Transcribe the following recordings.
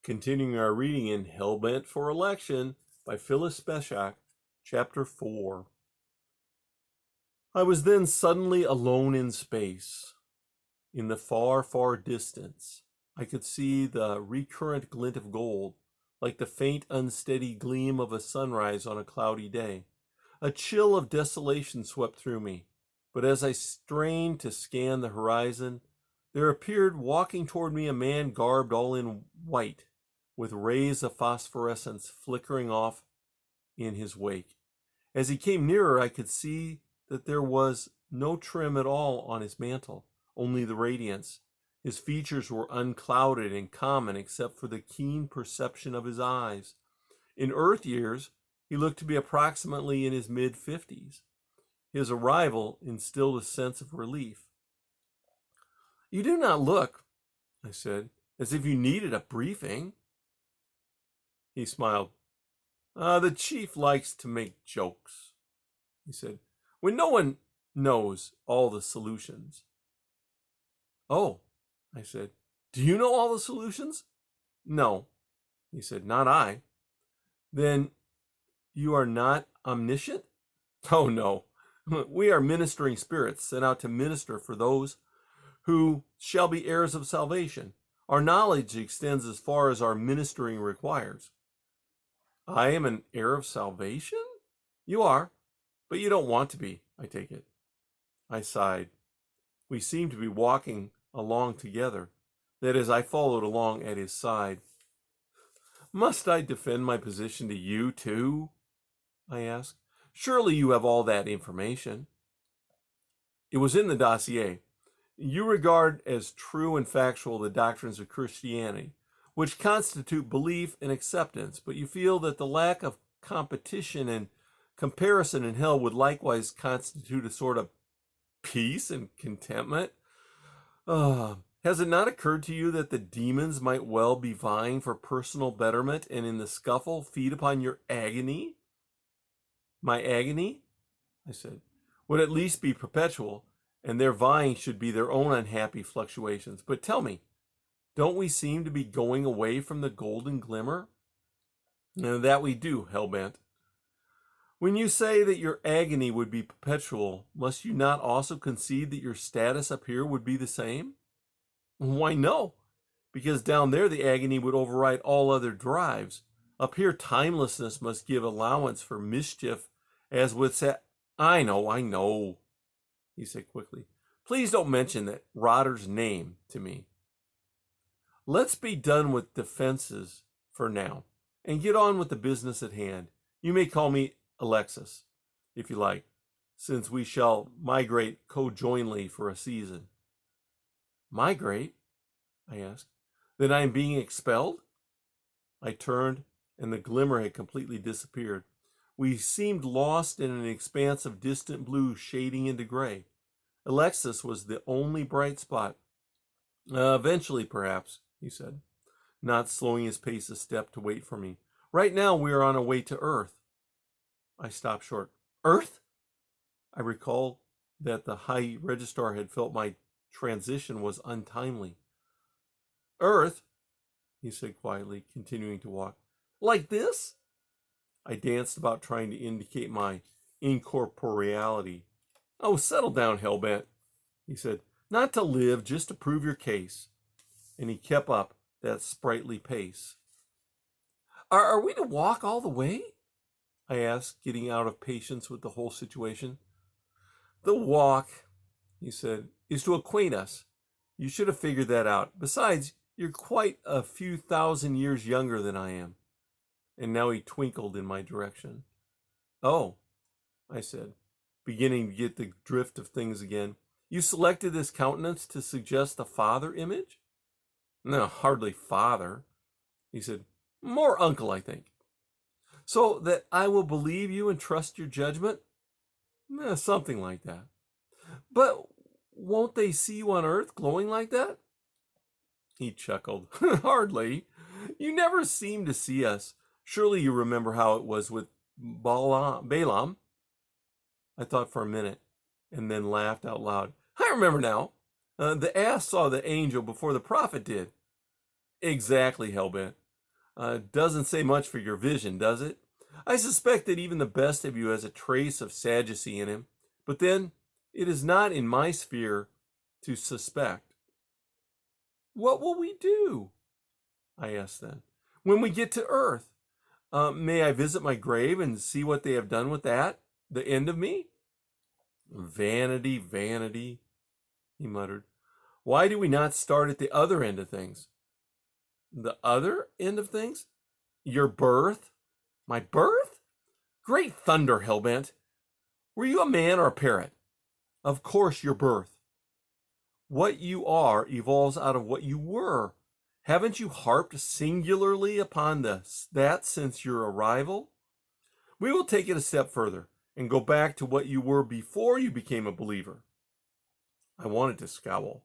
Continuing our reading in Hellbent for Election by Phyllis Speshock, Chapter 4. I was then suddenly alone in space. In the far, far distance, I could see the recurrent glint of gold, like the faint, unsteady gleam of a sunrise on a cloudy day. A chill of desolation swept through me, but as I strained to scan the horizon, there appeared walking toward me a man garbed all in white, with rays of phosphorescence flickering off in his wake. As he came nearer, I could see that there was no trim at all on his mantle, only the radiance. His features were unclouded and common except for the keen perception of his eyes. In Earth years, he looked to be approximately in his mid-50s. His arrival instilled a sense of relief. "You do not look," I said, "as if you needed a briefing." He smiled. The chief likes to make jokes," he said, "when no one knows all the solutions." "Oh," I said, "do you know all the solutions?" "No," he said, "not I." "Then you are not omniscient?" "Oh, no. We are ministering spirits sent out to minister for those who shall be heirs of salvation. Our knowledge extends as far as our ministering requires." "I am an heir of salvation?" "You are, but you don't want to be, I take it." I sighed. We seemed to be walking along together. That is, I followed along at his side. "Must I defend my position to you, too?" I asked. "Surely you have all that information." "It was in the dossier. You regard as true and factual the doctrines of Christianity, which constitute belief and acceptance, but you feel that the lack of competition and comparison in hell would likewise constitute a sort of peace and contentment. Has it not occurred to you that the demons might well be vying for personal betterment and in the scuffle feed upon your agony?" "My agony," I said, "would at least be perpetual, and their vying should be their own unhappy fluctuations. But tell me, don't we seem to be going away from the golden glimmer?" "That we do, Hellbent." "When you say that your agony would be perpetual, must you not also concede that your status up here would be the same?" "Why, no, because down there the agony would override all other drives. Up here timelessness must give allowance for mischief, as with I know, he said quickly. "Please don't mention that rotter's name to me. Let's be done with defenses for now and get on with the business at hand. You may call me Alexis, if you like, since we shall migrate conjointly for a season." "Migrate?" I asked. "Then I am being expelled?" I turned, and the glimmer had completely disappeared. We seemed lost in an expanse of distant blue shading into gray. Alexis was the only bright spot. Eventually, perhaps," he said, not slowing his pace a step to wait for me. "Right now we are on our way to Earth." I stopped short. "Earth?" I recall that the High Registrar had felt my transition was untimely. "Earth," he said quietly, continuing to walk. "Like this?" I danced about trying to indicate my incorporeality. "Oh, settle down, Hellbent," he said. "Not to live, just to prove your case." And he kept up that sprightly pace. Are we to walk all the way?" I asked, getting out of patience with the whole situation. "The walk," he said, "is to acquaint us. You should have figured that out. Besides, you're quite a few thousand years younger than I am." And now he twinkled in my direction. "Oh," I said, beginning to get the drift of things again. "You selected this countenance to suggest a father image?" "No, hardly father," he said. "More uncle, I think." "So that I will believe you and trust your judgment?" Something like that." "But won't they see you on Earth glowing like that?" He chuckled. "Hardly. You never seem to see us. Surely you remember how it was with Balaam." I thought for a minute and then laughed out loud. "I remember now. The ass saw the angel before the prophet did." "Exactly, Hellbent. Doesn't say much for your vision, does it? I suspect that even the best of you has a trace of Sadducee in him, but then it is not in my sphere to suspect. What will we do? I asked then. When we get to Earth, may I visit my grave and see what they have done with that, the end of me? Vanity, vanity, he muttered. Why do we not start at the other end of things? The other end of things? Your birth? My birth? Great thunder, Hellbent. Were you a man or a parrot? Of course, your birth. What you are evolves out of what you were. Haven't you harped singularly upon that since your arrival? We will take it a step further and go back to what you were before you became a believer. I wanted to scowl.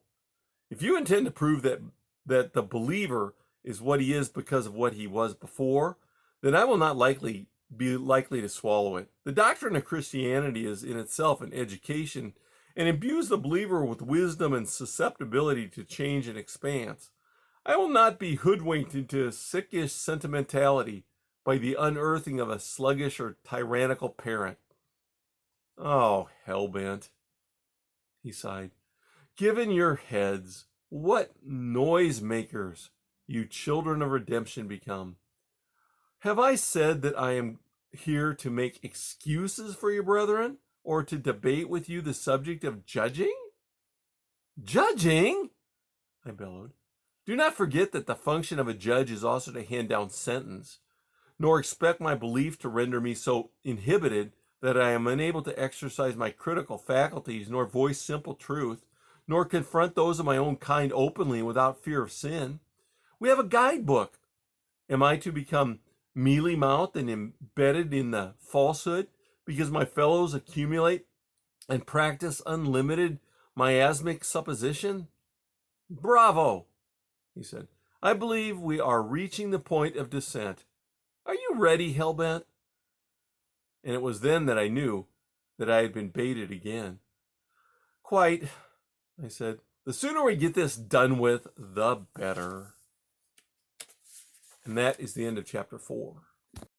If you intend to prove that the believer is what he is because of what he was before, then I will not be likely to swallow it. The doctrine of Christianity is in itself an education and imbues the believer with wisdom and susceptibility to change and expanse. I will not be hoodwinked into sickish sentimentality by the unearthing of a sluggish or tyrannical parent. Oh, Hellbent, he sighed. Given your heads, what noisemakers you children of redemption become. Have I said that I am here to make excuses for your brethren, or to debate with you the subject of judging? Judging? I bellowed. Do not forget that the function of a judge is also to hand down sentence, nor expect my belief to render me so inhibited that I am unable to exercise my critical faculties, nor voice simple truth, nor confront those of my own kind openly without fear of sin. We have a guidebook. Am I to become mealy-mouthed and embedded in the falsehood because my fellows accumulate and practice unlimited miasmic supposition? Bravo, he said. I believe we are reaching the point of descent. Are you ready, Hellbent? And it was then that I knew that I had been baited again. Quite, I said. The sooner we get this done with, the better. And that is the end of chapter 4.